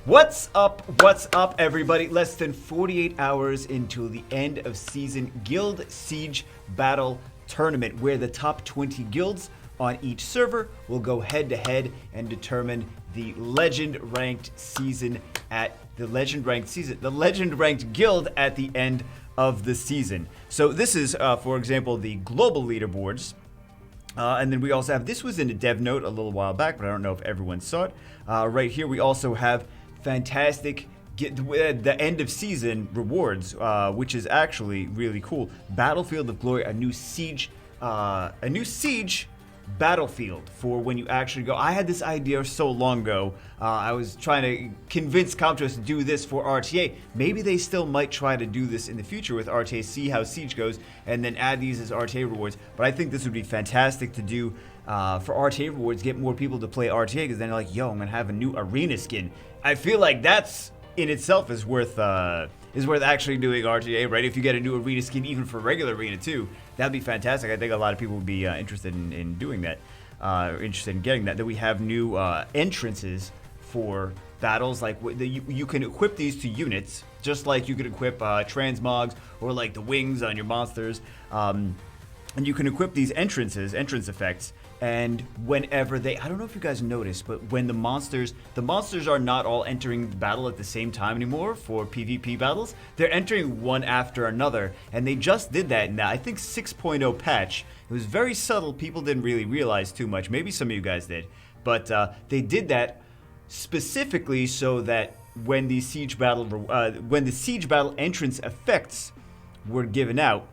What's up? What's up, everybody? Less than 48 hours until the end of season Guild Siege Battle Tournament, where the top 20 guilds on each server will go head to head and determine the legend ranked guild at the end of the season. So this is, for example, the global leaderboards. And then we also have, this was in a dev note a little while back, but I don't know if everyone saw it. Right here, we also have fantastic the end of season rewards, which is actually really cool. Battlefield of Glory, a new siege battlefield for when you actually go. I had this idea so long ago. I was trying to convince Comtros to do this for RTA. Maybe they still might try to do this in the future with RTA, see how Siege goes, and then add these as RTA rewards. But I think this would be fantastic to do for RTA rewards, get more people to play RTA, because then they're like, yo, I'm going to have a new arena skin. I feel like that's in itself is worth actually doing RTA, right? If you get a new arena skin, even for regular arena too, that'd be fantastic. I think a lot of people would be interested in doing that, interested in getting that. Then we have new entrances for battles, like you can equip these to units, just like you could equip transmogs or like the wings on your monsters, and you can equip these entrance effects. And whenever I don't know if you guys noticed, but when the monsters are not all entering the battle at the same time anymore for PvP battles. They're entering one after another, and they just did that in that, I think, 6.0 patch. It was very subtle. People didn't really realize too much. Maybe some of you guys did, but they did that specifically so that when the siege battle entrance effects were given out,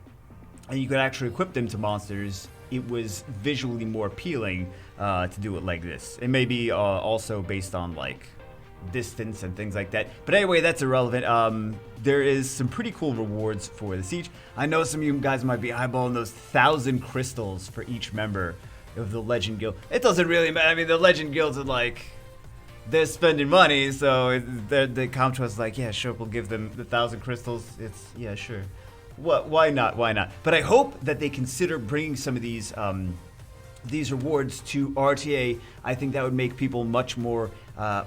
and you could actually equip them to monsters, it was visually more appealing to do it like this. It may be also based on like distance and things like that. But anyway, that's irrelevant. There is some pretty cool rewards for the siege. I know some of you guys might be eyeballing those 1,000 crystals for each member of the Legend Guild. It doesn't really matter. I mean, the Legend Guilds are like, they're spending money, so the Comtros is like, yeah, sure, we'll give them the 1,000 crystals. It's, yeah, sure. What? Why not? Why not? But I hope that they consider bringing some of these rewards to RTA. I think that would make people much more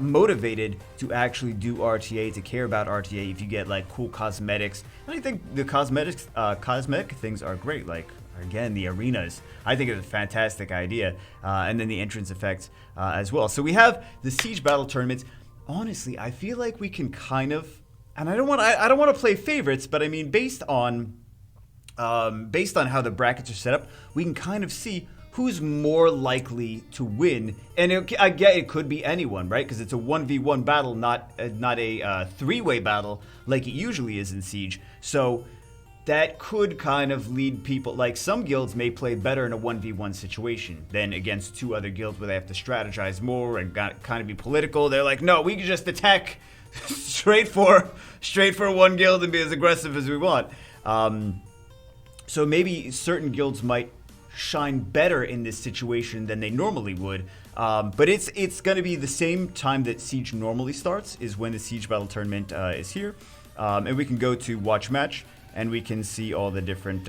motivated to actually do RTA, to care about RTA. If you get like cool cosmetics, and I think the cosmetic things are great. Like again, the arenas. I think it's a fantastic idea, and then the entrance effects as well. So we have the Siege Battle tournaments. Honestly, I feel like we can kind of. And I don't want to play favorites, but I mean, based on how the brackets are set up, we can kind of see who's more likely to win. And I get it could be anyone, right? Because it's a 1v1 battle, not a three-way battle like it usually is in Siege. So that could kind of lead people, like some guilds may play better in a 1v1 situation than against two other guilds where they have to strategize more and kind of be political. They're like, no, we can just attack straight for one guild and be as aggressive as we want. So maybe certain guilds might shine better in this situation than they normally would. But it's going to be the same time that Siege normally starts, is when the Siege Battle Tournament is here. And we can go to Watch Match, and we can see all the different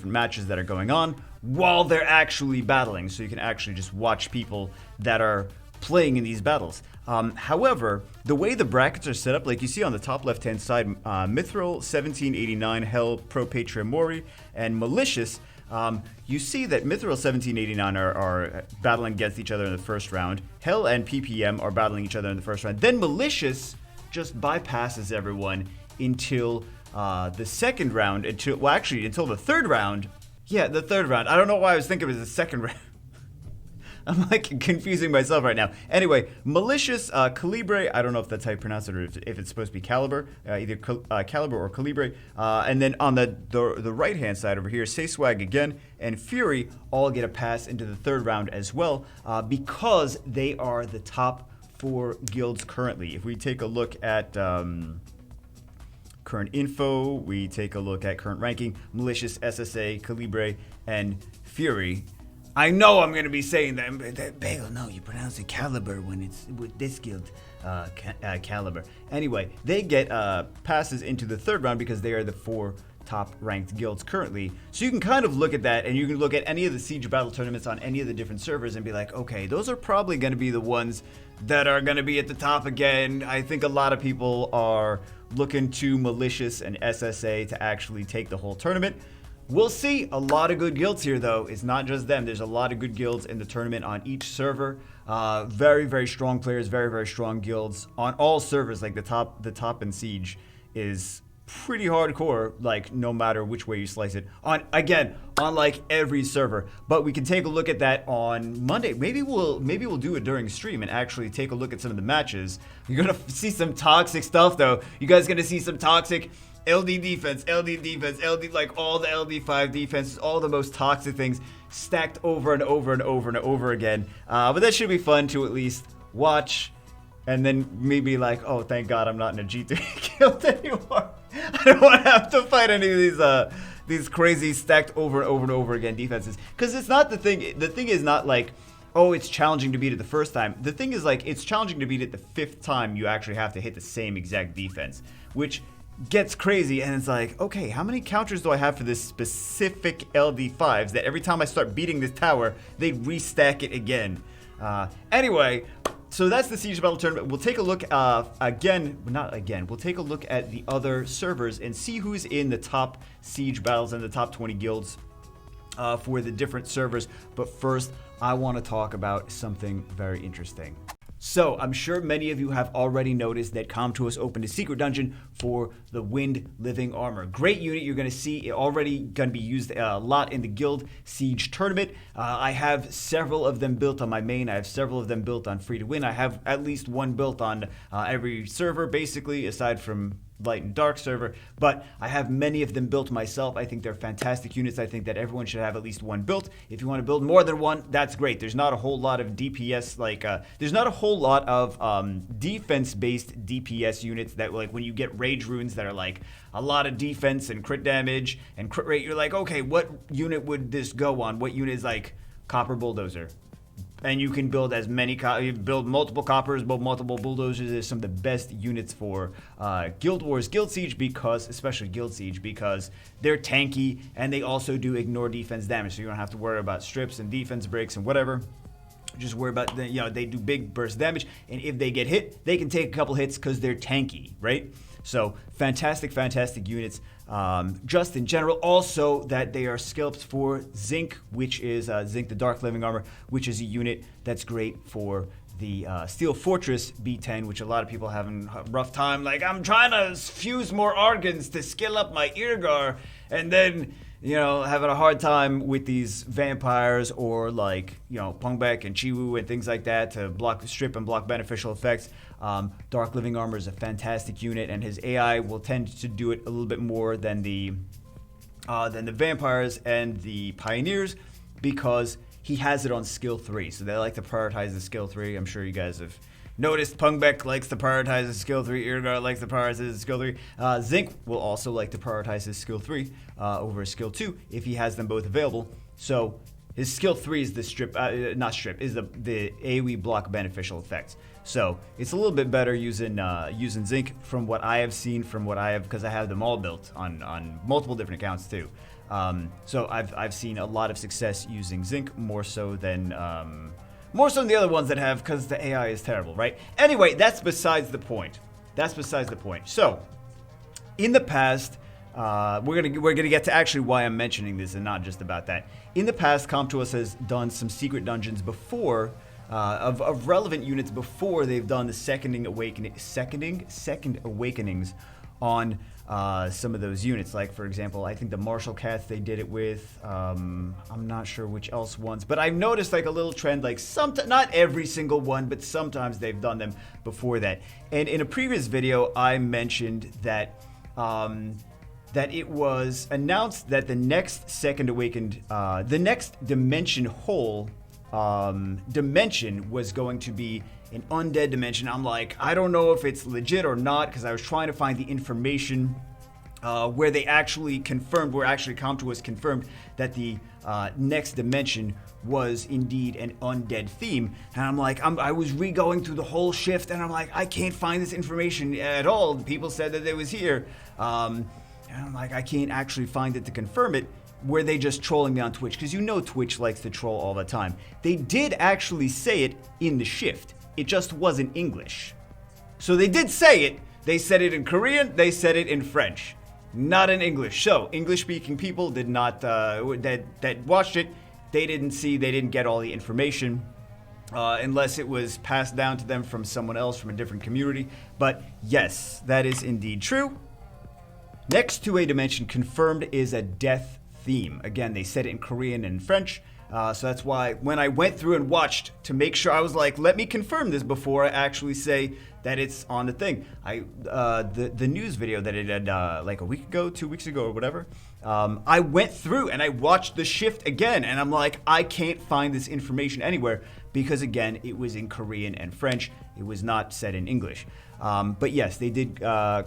matches that are going on while they're actually battling. So you can actually just watch people that are playing in these battles. However, the way the brackets are set up, like you see on the top left-hand side, Mithril, 1789, Hell, Pro Patria Mori, and Malicious, you see that Mithril 1789 are battling against each other in the first round. Hell and PPM are battling each other in the first round. Then Malicious just bypasses everyone until the second round, until the third round. Yeah, the third round. I don't know why I was thinking it was the second round. I'm like confusing myself right now. Anyway, Malicious, Calibre, I don't know if that's how you pronounce it or if it's supposed to be Caliber, either Caliber or Calibre. And then on the right-hand side over here, Sayswag again and Fury all get a pass into the third round as well, because they are the top 4 guilds currently. If we take a look at current info, we take a look at current ranking, Malicious, SSA, Calibre, and Fury. I know I'm going to be saying that, but Bagel, no, you pronounce it Caliber when it's with this guild, Caliber. Anyway, they get passes into the third round because they are the 4 top ranked guilds currently. So you can kind of look at that, and you can look at any of the Siege Battle tournaments on any of the different servers and be like, okay, those are probably going to be the ones that are going to be at the top again. I think a lot of people are looking to Malicious and SSA to actually take the whole tournament. We'll see. A lot of good guilds here, though. It's not just them. There's a lot of good guilds in the tournament on each server. Very, very strong players, very, very strong guilds on all servers. Like the top in Siege is pretty hardcore, like no matter which way you slice it. On like every server. But we can take a look at that on Monday. Maybe we'll do it during stream and actually take a look at some of the matches. You're gonna see some toxic stuff, though. You guys gonna see some toxic LD defense, LD, like all the LD5 defenses, all the most toxic things stacked over and over and over and over again. But that should be fun to at least watch. And then maybe like, oh, thank God I'm not in a G3 guild anymore. I don't want to have to fight any of these crazy stacked over and over and over again defenses. Because it's not the thing. The thing is not like, oh, it's challenging to beat it the first time. The thing is like, it's challenging to beat it the 5th time you actually have to hit the same exact defense, which gets crazy. And it's like, okay, how many counters do I have for this specific LD5s that every time I start beating this tower, they restack it again? Anyway, so that's the Siege Battle Tournament. We'll take a look we'll take a look at the other servers and see who's in the top Siege Battles and the top 20 guilds for the different servers. But first, I want to talk about something very interesting. So, I'm sure many of you have already noticed that Comtuos opened a secret dungeon for the Wind Living Armor. Great unit. You're going to see it already going to be used a lot in the Guild Siege tournament. I have several of them built on my main. I have several of them built on Free to Win. I have at least one built on every server, basically, aside from Light and Dark server, but I have many of them built myself. I think they're fantastic units. I think that everyone should have at least one built. If you want to build more than one, that's great. There's not a whole lot of DPS, there's not a whole lot of defense-based DPS units that, like, when you get Rage Runes that are like a lot of defense and crit damage and crit rate, you're like, okay, what unit would this go on? What unit is like Copper Bulldozer? And you can build as many, build multiple coppers, build multiple bulldozers. There's some of the best units for Guild Wars, Guild Siege, especially Guild Siege, because they're tanky and they also do ignore defense damage. So you don't have to worry about strips and defense breaks and whatever. Just worry about, they do big burst damage. And if they get hit, they can take a couple hits because they're tanky, right? So fantastic, fantastic units. Just in general, also that they are scalped for Zinc, which is Zinc the Dark Living Armor, which is a unit that's great for the Steel Fortress B10, which a lot of people have a rough time. Like, I'm trying to fuse more Argons to skill up my Irgar, and then, having a hard time with these vampires or like, Pungbek and Chiwu and things like that to strip and block beneficial effects. Dark Living Armor is a fantastic unit, and his AI will tend to do it a little bit more than the vampires and the pioneers, because he has it on skill 3. So they like to prioritize the skill 3. I'm sure you guys have noticed Pungbek likes to prioritize his skill 3. Irgar likes to prioritize his skill 3. Zinc will also like to prioritize his skill 3 over his skill 2 if he has them both available. So his skill 3 is the is the AoE block beneficial effects. So it's a little bit better using Zinc from what I have seen, because I have them all built on multiple different accounts too. So I've seen a lot of success using Zinc, more so than the other ones that have, because the AI is terrible, right? Anyway, that's besides the point. So in the past, we're gonna get to actually why I'm mentioning this and not just about that. In the past, Comtuos has done some secret dungeons before, of relevant units before they've done the second awakenings on some of those units. Like, for example, I think the Martial Cats they did it with. I'm not sure which else ones, but I've noticed like a little trend, like not every single one, but sometimes they've done them before that. And in a previous video, I mentioned that that it was announced that the next second awakened, the next dimension hole dimension was going to be an undead dimension. I'm like, I don't know if it's legit or not, because I was trying to find the information where they actually confirmed, Comtuos confirmed that the next dimension was indeed an undead theme. And I'm like, I was re-going through the whole shift, and I'm like, I can't find this information at all. People said that it was here. And I'm like, I can't actually find it to confirm it. Were they just trolling me on Twitch? Because you know Twitch likes to troll all the time. They did actually say it in the shift. It just wasn't English. So they did say it. They said it in Korean. They said it in French. Not in English. So English-speaking people did not, that watched it, they didn't get all the information. Unless it was passed down to them from someone else from a different community. But yes, that is indeed true. Next 2A dimension confirmed is a death theme. Again, they said it in Korean and French. So that's why when I went through and watched to make sure, I was like, let me confirm this before I actually say that it's on the thing. The news video that it had like a week ago, 2 weeks ago or whatever, I went through and I watched the shift again, and I'm like, I can't find this information anywhere because again, it was in Korean and French. It was not said in English. But yes, they did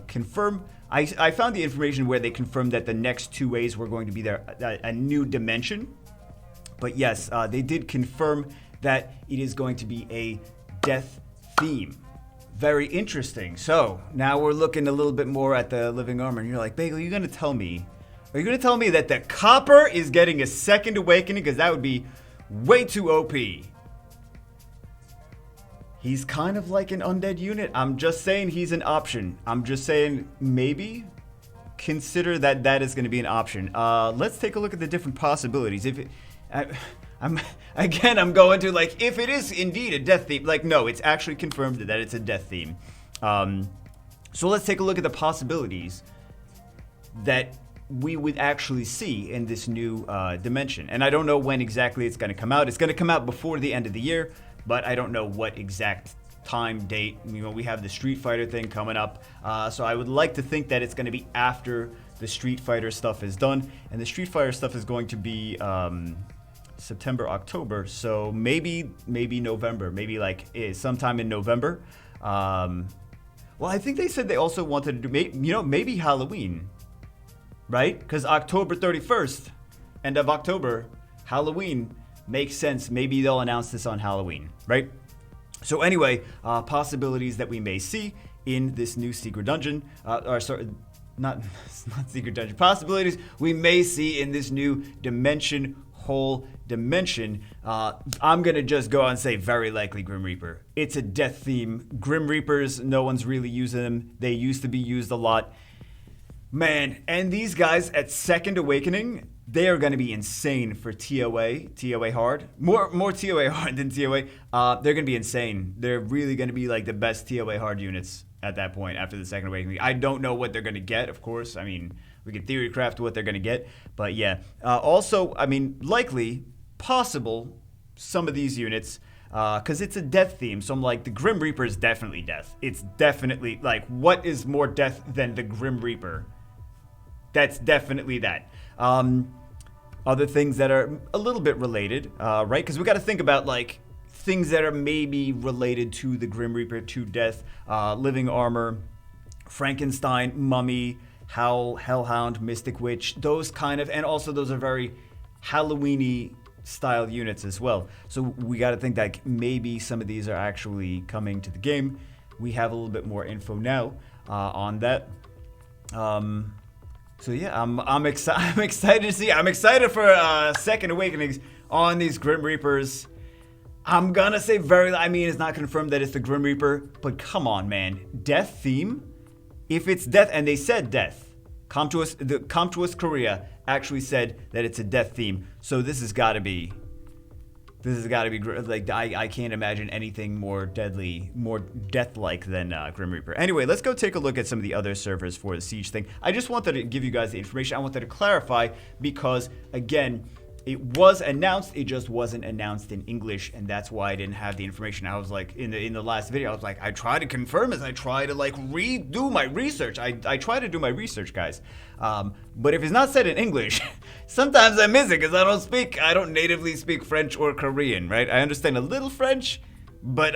confirm. I found the information where they confirmed that the next 2As were going to be there, a new dimension. But yes, they did confirm that it is going to be a death theme. Very interesting. So now we're looking a little bit more at the Living Armor, and you're like, Bagel, are you going to tell me that the Copper is getting a second awakening? Because that would be way too OP. He's kind of like an undead unit. I'm just saying he's an option. I'm just saying maybe consider that is going to be an option. Let's take a look at the different possibilities. If it, I'm going to, like, if it is indeed a death theme, like, no, it's actually confirmed that it's a death theme. So let's take a look at the possibilities that we would actually see in this new dimension. And I don't know when exactly it's going to come out. It's going to come out before the end of the year, but I don't know what exact time, date. You know, we have the Street Fighter thing coming up. So I would like to think that it's going to be after the Street Fighter stuff is done. And the Street Fighter stuff is going to be September, October. So maybe November. Maybe like sometime in November. Well, I think they said they also wanted to do, maybe Halloween. Right? Because October 31st, end of October, Halloween makes sense. Maybe they'll announce this on Halloween, right? So anyway, possibilities that we may see in this new secret dungeon, not secret dungeon, possibilities we may see in this new dimension, whole dimension. I'm gonna just go out and say very likely Grim Reaper. It's a death theme. Grim Reapers, no one's really using them. They used to be used a lot. Man, and these guys at Second Awakening, they are going to be insane for TOA hard. More TOA hard than TOA. They're going to be insane. They're really going to be like the best TOA hard units at that point after the Second Awakening. I don't know what they're going to get, of course. I mean, we can theory craft what they're going to get. But yeah, also, I mean, likely, possible, some of these units, because it's a death theme. So I'm like, the Grim Reaper is definitely death. It's definitely, like, what is more death than the Grim Reaper? That's definitely that. Other things that are a little bit related, right? Because we got to think about, like, things that are maybe related to the Grim Reaper, to death, Living Armor, Frankenstein, Mummy, Howl, Hellhound, Mystic Witch, those kind of, and also those are very Halloween-y style units as well. So we got to think that maybe some of these are actually coming to the game. We have a little bit more info now on that. So yeah, I'm excited to see. I'm excited for Second Awakenings on these Grim Reapers. I'm gonna say it's not confirmed that it's the Grim Reaper, but come on, man, death theme. If it's death, and they said death, Comtuous Korea actually said that it's a death theme. So this has got to be. Like, I can't imagine anything more deadly, more death-like than Grim Reaper. Anyway, let's go take a look at some of the other servers for the Siege thing. I just wanted to give you guys the information. I wanted to clarify because, again, it was announced. It just wasn't announced in English, and that's why I didn't have the information. I was like, in the last video, I was like, I try to confirm this. I try to, like, redo my research. I try to do my research, guys. But if it's not said in English, sometimes I miss it because I don't natively speak French or Korean, right? I understand a little French, but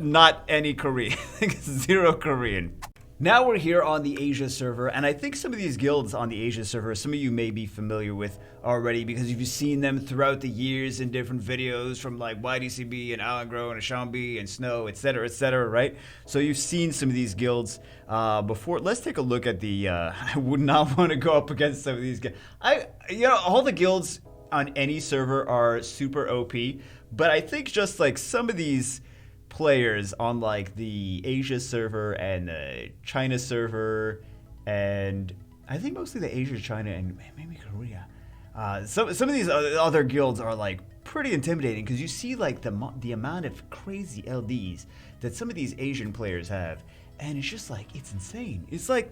not any Korean. Zero Korean. Now we're here on the Asia server, and I think some of these guilds on the Asia server, some of you may be familiar with already because you've seen them throughout the years in different videos from like YDCB and Allegro and Ashambi and Snow, etc., right? So you've seen some of these guilds before. Let's take a look at the, I would not want to go up against some of these guys. All the guilds on any server are super OP, but I think just like some of these players on like the Asia server and the China server, and I think mostly the Asia, China, and maybe Korea. Some of these other guilds are like pretty intimidating because you see like the amount of crazy LDs that some of these Asian players have, and it's just like it's insane. It's like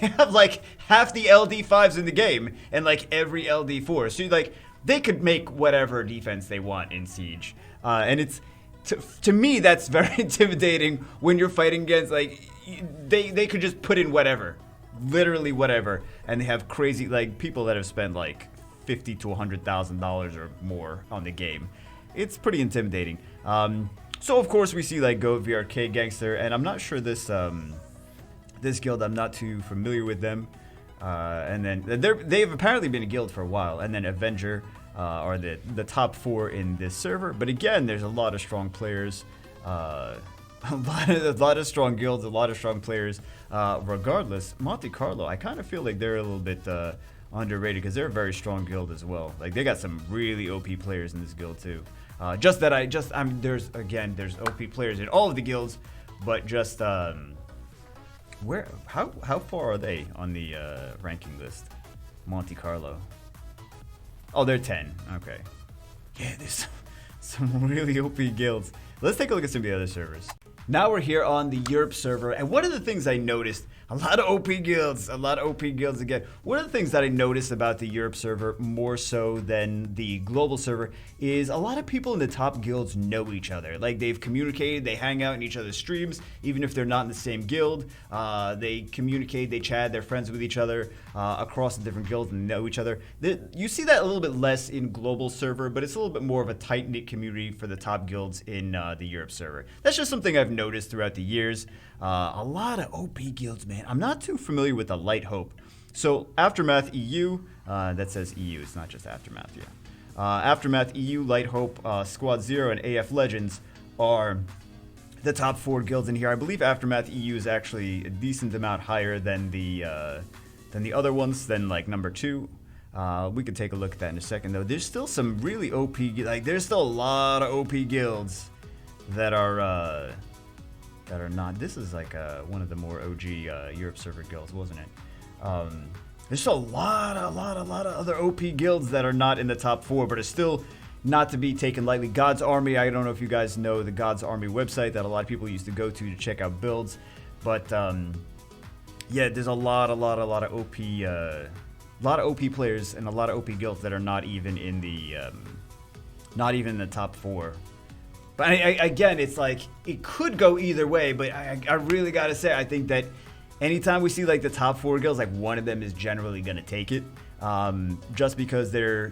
they have like half the LD5s in the game and like every LD4. So like they could make whatever defense they want in Siege, and it's. To me, that's very intimidating when you're fighting against, like, they could just put in whatever, literally whatever, and they have crazy, like, people that have spent, like, $50,000 to $100,000 or more on the game. It's pretty intimidating. So, of course, we see, like, Goat VRK Gangster, and I'm not sure this guild, I'm not too familiar with them. And then they've apparently been a guild for a while, and then Avenger are the top 4 in this server. But again, there's a lot of strong players, a lot of strong guilds, a lot of strong players. Regardless, Monte Carlo, I kind of feel like they're a little bit underrated because they're a very strong guild as well. Like they got some really OP players in this guild too. There's OP players in all of the guilds, but just how far are they on the ranking list? Monte Carlo. Oh, they're 10. Okay. Yeah, there's some really OP guilds. Let's take a look at some of the other servers. Now we're here on the Europe server, and one of the things I noticed, a lot of OP guilds again. One of the things that I noticed about the Europe server more so than the global server is a lot of people in the top guilds know each other. Like they've communicated, they hang out in each other's streams, even if they're not in the same guild. They communicate, they chat, they're friends with each other across the different guilds and know each other. You see that a little bit less in global server, but it's a little bit more of a tight-knit community for the top guilds in the Europe server. That's just something I've noticed throughout the years. A lot of OP guilds, man. I'm not too familiar with the Light Hope. So Aftermath EU, that says EU, it's not just Aftermath, yeah. Aftermath EU, Light Hope, Squad Zero, and AF Legends are the top 4 guilds in here. I believe Aftermath EU is actually a decent amount higher than the other ones, than like number 2. We could take a look at that in a second, though. There's still some really OP, like there's still a lot of OP guilds that are not. This is like one of the more OG Europe server guilds, wasn't it? There's still a lot of other OP guilds that are not in the top 4, but are still not to be taken lightly. God's Army, I don't know if you guys know the God's Army website that a lot of people used to go to check out builds, but yeah, there's a lot of OP, players and a lot of OP guilds that are not even in the top 4. But again, it's like, it could go either way, but I really gotta say, I think that anytime we see like the top 4 guilds, like one of them is generally gonna take it, just because they're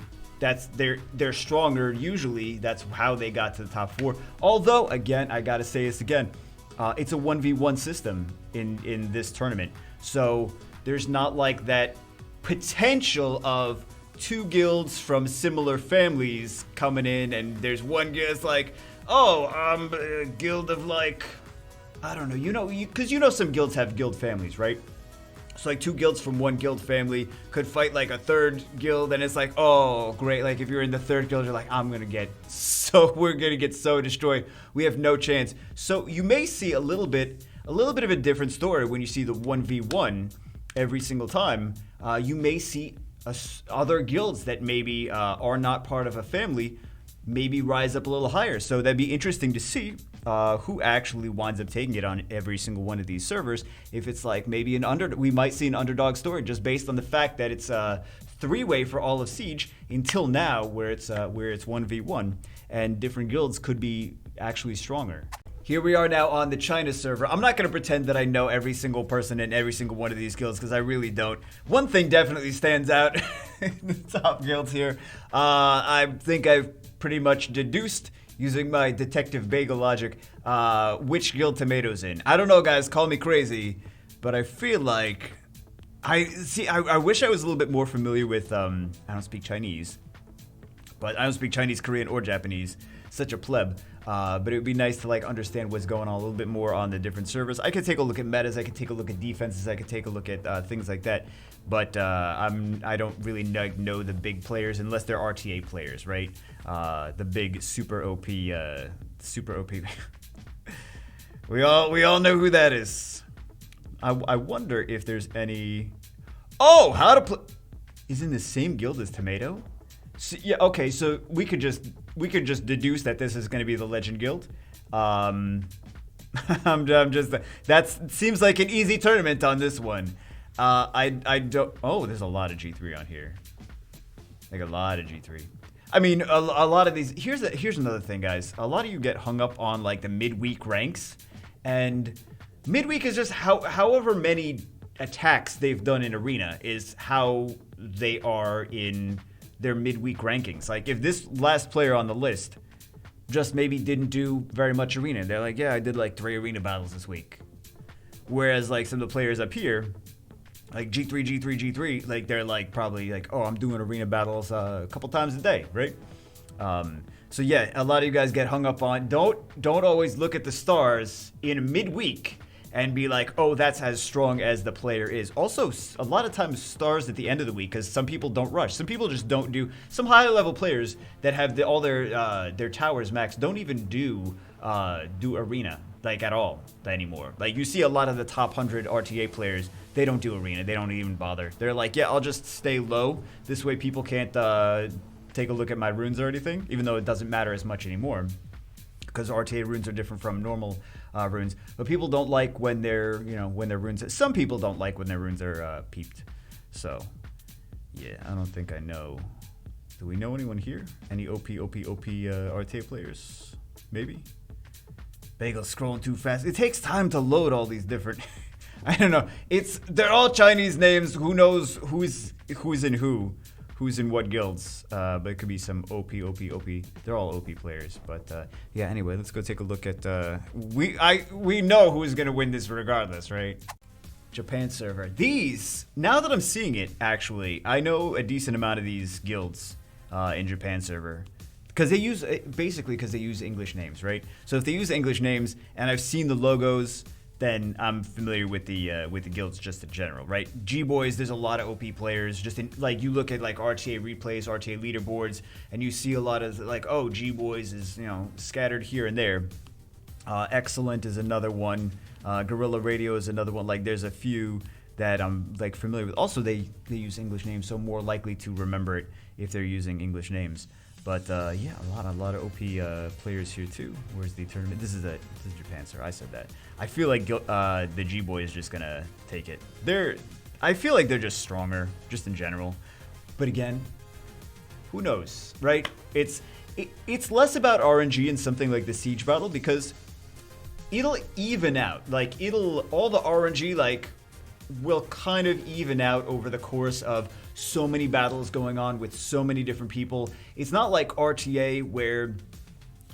stronger. Usually, that's how they got to the top 4. Although, again, I gotta say this again, it's a 1v1 system in this tournament, so there's not like that potential of 2 guilds from similar families coming in, and there's one guild that's like, oh, a guild of like, I don't know, because some guilds have guild families, right? So like 2 guilds from one guild family could fight like a 3rd guild, and it's like, oh, great. Like if you're in the 3rd guild, you're like, we're gonna get so destroyed. We have no chance. So you may see a little bit of a different story when you see the 1v1 every single time. You may see other guilds that maybe are not part of a family maybe rise up a little higher. So that'd be interesting to see who actually winds up taking it on every single one of these servers. If it's like maybe we might see an underdog story just based on the fact that it's a 3-way for all of Siege until now, where it's 1v1, and different guilds could be actually stronger. Here we are now on the China server. I'm not going to pretend that I know every single person in every single one of these guilds, because I really don't. One thing definitely stands out in the top guilds here. I think I've pretty much deduced using my detective bagel logic, which guild Tomato's in. I don't know, guys, call me crazy, but I feel like I wish I was a little bit more familiar with I don't speak Chinese, but I don't speak Chinese, Korean, or Japanese. Such a pleb. But it would be nice to like understand what's going on a little bit more on the different servers. I could take a look at metas, I could take a look at defenses, I could take a look at things like that. But I don't really know the big players unless they're RTA players, right? The big super OP, super OP. we all know who that is. I wonder if there's any. Oh, how to play. Is in the same guild as Tomato? So, yeah. Okay. So we could just deduce that this is going to be the Legend Guild. I'm just that seems like an easy tournament on this one. I don't. Oh, there's a lot of G3 on here. Like a lot of G3. I mean, a lot of these. Here's another thing, guys. A lot of you get hung up on like the midweek ranks, and midweek is just however many attacks they've done in Arena is how they are in their midweek rankings. Like if this last player on the list just maybe didn't do very much Arena, they're like, yeah, I did like 3 Arena battles this week. Whereas like some of the players up here, like G3, like they're like probably like, oh, I'm doing Arena battles a couple times a day, right? So yeah, a lot of you guys get hung up on don't always look at the stars in midweek and be like, oh, that's as strong as the player is. Also, a lot of times stars at the end of the week, because some people don't rush. Some people just don't do. Some higher level players that have all their towers maxed don't even do Arena like at all anymore. Like you see a lot of the top 100 RTA players, they don't do Arena. They don't even bother. They're like, yeah, I'll just stay low. This way people can't take a look at my runes or anything, even though it doesn't matter as much anymore. Because RTA runes are different from normal runes, but people don't like when their runes. Some people don't like when their runes are peeped. So, yeah, I don't think I know. Do we know anyone here? Any OP RTA players? Maybe. Bagel's scrolling too fast. It takes time to load all these different. I don't know. They're all Chinese names. Who knows who's in who? Who's in what guilds, but it could be some OP. They're all OP players, but yeah. Anyway, let's go take a look at. We know who's gonna win this regardless, right? Japan server. These, now that I'm seeing it, actually, I know a decent amount of these guilds in Japan server. Because they use English names, right? So if they use English names, and I've seen the logos, then I'm familiar with the guilds just in general, right? G-Boys, there's a lot of OP players. Just in like you look at like RTA replays, RTA leaderboards, and you see a lot of like, oh, G-Boys is scattered here and there. Excellent is another one. Guerrilla Radio is another one. Like there's a few that I'm like familiar with. Also, they use English names, so more likely to remember it if they're using English names. But yeah, a lot of OP players here too. Where's the tournament? This is Japan, sir. I said that. I feel like the G-Boy is just gonna take it. I feel like they're just stronger, just in general. But again, who knows, right? It's less about RNG in something like the Siege battle because it'll even out. Like all the RNG like will kind of even out over the course of so many battles going on with so many different people. It's not like RTA where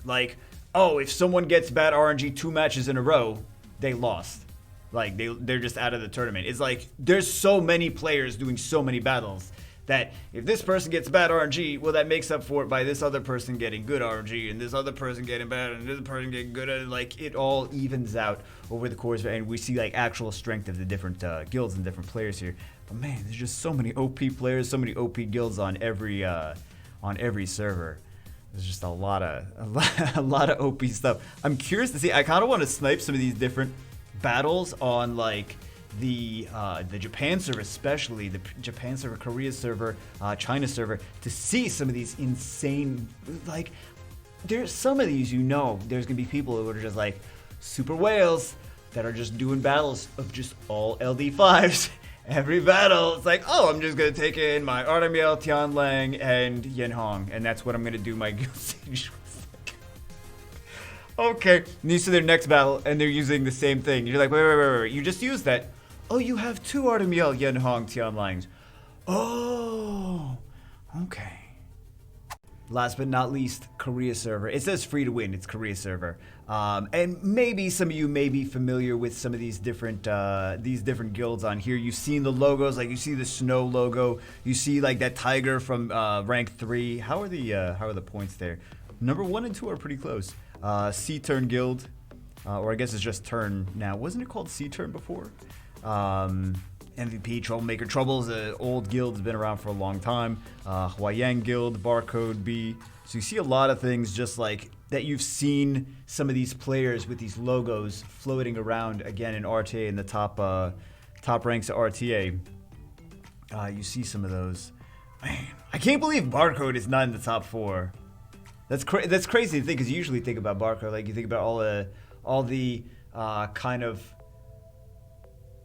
like, oh, if someone gets bad RNG 2 matches in a row, they lost. Like they're just out of the tournament. It's like there's so many players doing so many battles that if this person gets bad RNG, well, that makes up for it by this other person getting good RNG and this other person getting bad and this person getting good at it. Like it all evens out over the course of it, and we see like actual strength of the different guilds and different players here. But man, there's just so many OP players, so many OP guilds on every server. There's just a lot of OP stuff. I'm curious to see. I kind of want to snipe some of these different battles on like the Japan server, especially the Japan server, Korea server, China server, to see some of these insane. Like, there's some of these, there's gonna be people who are just like super whales that are just doing battles of just all LD5s. Every battle, it's like, oh, I'm just gonna take in my Artemiel, Tianlang, and Yenhong, and that's what I'm gonna do my guild siege with. Okay, and you see their next battle, and they're using the same thing. You're like, wait, you just used that. Oh, you have 2 Artemiel, Yenhong, Tianlangs. Oh, okay. last but not least, Korea server. It says free to win. It's Korea server. And maybe some of you may be familiar with some of these different guilds on here. You've seen the logos, like you see the snow logo. You see like that tiger from rank 3. How are the points there? Number 1 and 2 are pretty close. Sea Turn Guild, or I guess it's just Turn now. Wasn't it called Sea Turn before? MVP, Troublemaker. Trouble's an old guild, has been around for a long time. Hwayang Guild, Barcode B. So you see a lot of things just like that you've seen some of these players with these logos floating around again in RTA in the top ranks of RTA. You see some of those. Man, I can't believe Barcode is not in the top 4. That's crazy to think, because you usually think about Barcode, like you think about all the kind of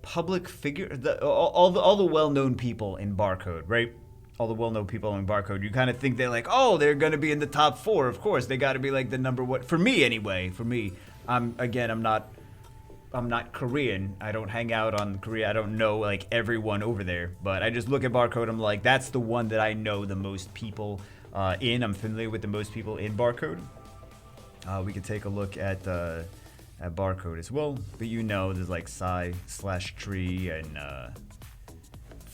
public figure, all the well-known people in Barcode, right? All the well-known people in Barcode. You kind of think they're like, oh, they're gonna be in the top 4. Of course, they got to be like the number one. For me, anyway. For me, I'm not Korean. I don't hang out on Korea. I don't know like everyone over there. But I just look at Barcode. I'm like, that's the one that I know the most people in. I'm familiar with the most people in Barcode. We could take a look at Barcode as well, but you know there's like Psy/Tree and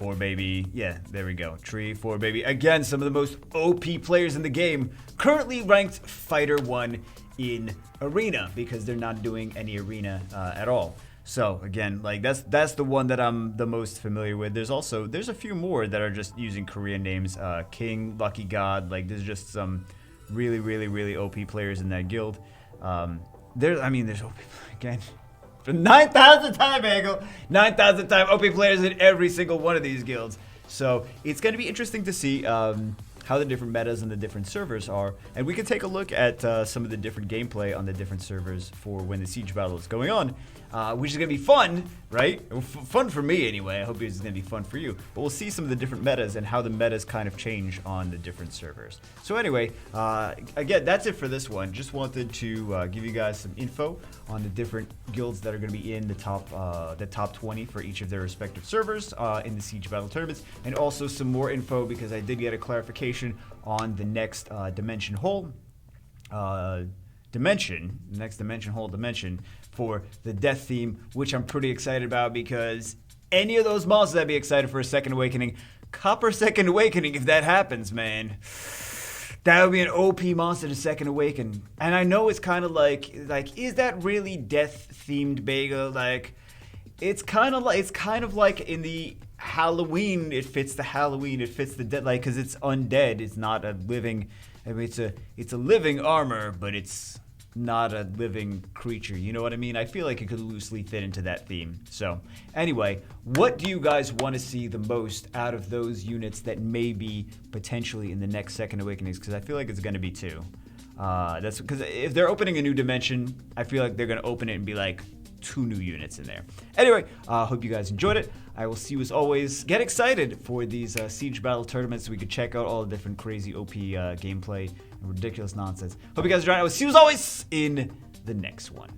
4Baby. Yeah, there we go. Tree, 4Baby. Again, some of the most OP players in the game. Currently ranked Fighter 1 in Arena, because they're not doing any Arena at all. So again, like that's the one that I'm the most familiar with. There's a few more that are just using Korean names. King, Lucky God. Like there's just some really OP players in that guild. There's OP again. For 9,000 time, Angle. 9,000 time OP players in every single one of these guilds. So it's going to be interesting to see how the different metas and the different servers are. And we can take a look at some of the different gameplay on the different servers for when the siege battle is going on. Which is going to be fun, right? Fun for me anyway. I hope it's going to be fun for you. But we'll see some of the different metas and how the metas kind of change on the different servers. So anyway, again, that's it for this one. Just wanted to give you guys some info on the different guilds that are going to be in the top 20 for each of their respective servers in the Siege Battle tournaments. And also some more info, because I did get a clarification on the next dimension hole. Next dimension hole dimension for the death theme, which I'm pretty excited about, because any of those monsters I'd be excited for a Second Awakening. Copper Second Awakening, if that happens, man. That would be an OP monster to Second Awaken. And I know it's kind of like is that really death themed Bega? Like it's kind of like in the Halloween, it fits the Halloween, it fits the dead, like, because it's undead. It's not a living, I mean, it's a living armor, but it's not a living creature. You know what I mean? I feel like it could loosely fit into that theme. So anyway, what do you guys want to see the most out of those units that may be potentially in the next Second Awakenings? Because I feel like it's going to be 2. That's because if they're opening a new dimension, I feel like they're going to open it and be like 2 new units in there. Anyway, hope you guys enjoyed it. I will see you as always. Get excited for these Siege Battle tournaments so we can check out all the different crazy OP gameplay and ridiculous nonsense. Hope you guys enjoyed. I will see you as always in the next one.